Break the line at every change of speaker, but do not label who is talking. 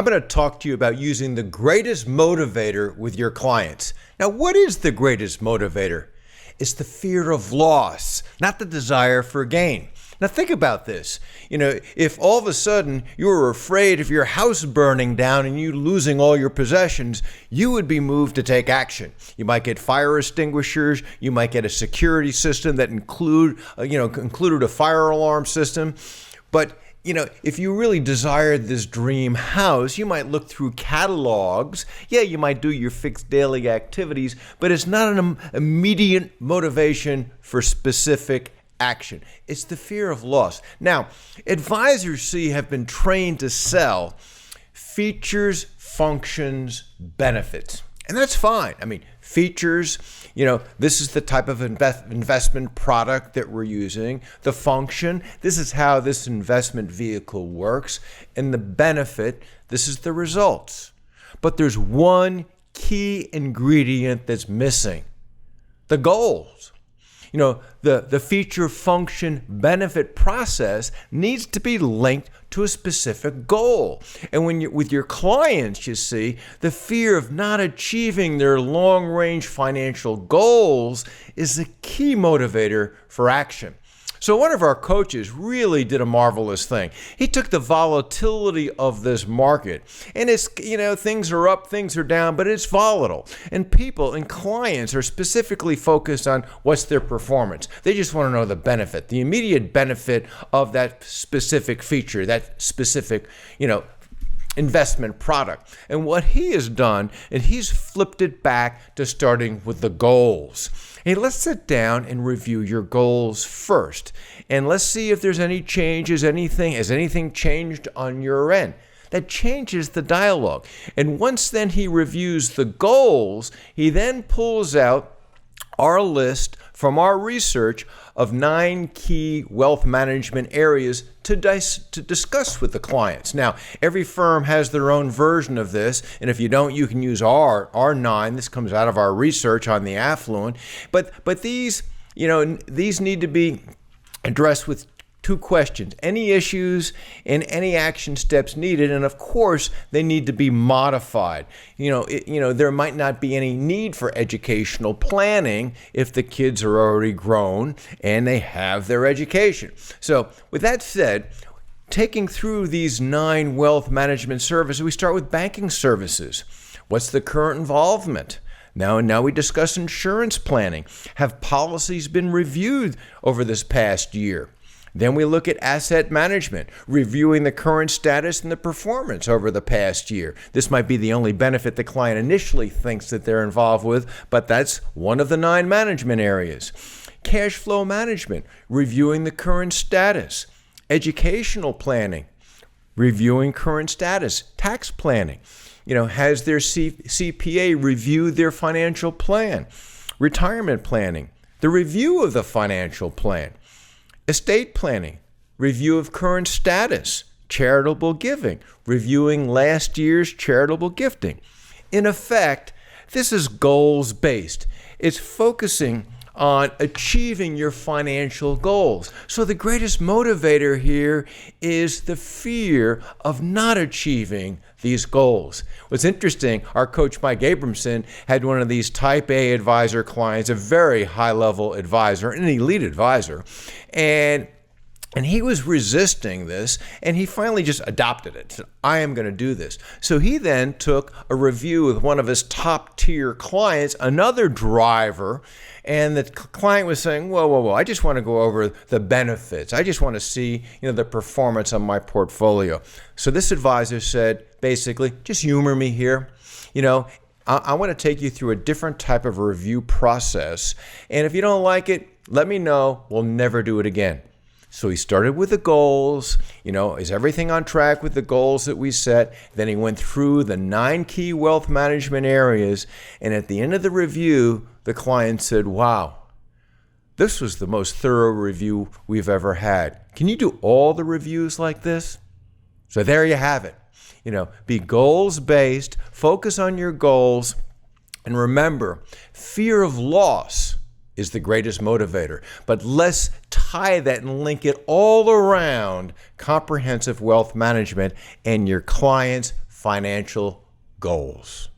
I'm going to talk to you about using the greatest motivator with your clients. Now, what is the greatest motivator? It's the fear of loss, not the desire for gain. Now, think about this. If all of a sudden you were afraid of your house burning down and you losing all your possessions, you would be moved to take action. You might get fire extinguishers. You might get a security system that included a fire alarm system. But if you really desired this dream house, you might look through catalogs. Yeah, you might do your fixed daily activities, but it's not an immediate motivation for specific action. It's the fear of loss. Now, advisors, have been trained to sell features, functions, benefits. And that's fine. Features, this is the type of investment product that we're using. The function, this is how this investment vehicle works. And the benefit, this is the results. But there's one key ingredient that's missing: the goals. The feature, function, benefit process needs to be linked to a specific goal. And when you're with your clients, the fear of not achieving their long-range financial goals is a key motivator for action. So one of our coaches really did a marvelous thing. He took the volatility of this market, and it's, things are up, things are down, but it's volatile. And people and clients are specifically focused on what's their performance. They just want to know the benefit, the immediate benefit of that specific feature, that specific, investment product. And what he has done, and he's flipped it back to starting with the goals. Hey, let's sit down and review your goals first. And let's see if there's any changes, has anything changed on your end. That changes the dialogue. And once then he reviews the goals, he then pulls out our list from our research of 9 key wealth management areas to discuss with the clients. Now, every firm has their own version of this, and if you don't, you can use our 9. This comes out of our research on the Affluent. But these need to be addressed with 2 questions: any issues and any action steps needed, and of course they need to be modified. There might not be any need for educational planning if the kids are already grown and they have their education. So with that said, taking through these 9 wealth management services, we start with banking services. What's the current involvement? Now we discuss insurance planning. Have policies been reviewed over this past year? Then we look at asset management, reviewing the current status and the performance over the past year. This might be the only benefit the client initially thinks that they're involved with, but that's one of the 9 management areas. Cash flow management, reviewing the current status. Educational planning, reviewing current status. Tax planning, has their CPA reviewed their financial plan. Retirement planning, the review of the financial plan. Estate planning, review of current status. Charitable giving, reviewing last year's charitable gifting. In effect, this is goals-based. It's focusing on achieving your financial goals. So the greatest motivator here is the fear of not achieving these goals. What's interesting, our coach Mike Abramson had one of these type A advisor clients, a very high-level advisor, an elite advisor, and he was resisting this, and he finally just adopted it. Said, I am going to do this. So he then took a review with one of his top-tier clients, another driver, and the client was saying, whoa, I just want to go over the benefits. I just want to see, the performance on my portfolio. So this advisor said, basically, just humor me here. I want to take you through a different type of review process, and if you don't like it, let me know. We'll never do it again. So he started with the goals, is everything on track with the goals that we set? Then he went through the 9 key wealth management areas, and at the end of the review, the client said, wow, this was the most thorough review we've ever had. Can you do all the reviews like this? So there you have it. Be goals-based, focus on your goals, and remember, fear of loss is the greatest motivator. But let's tie that and link it all around comprehensive wealth management and your clients' financial goals.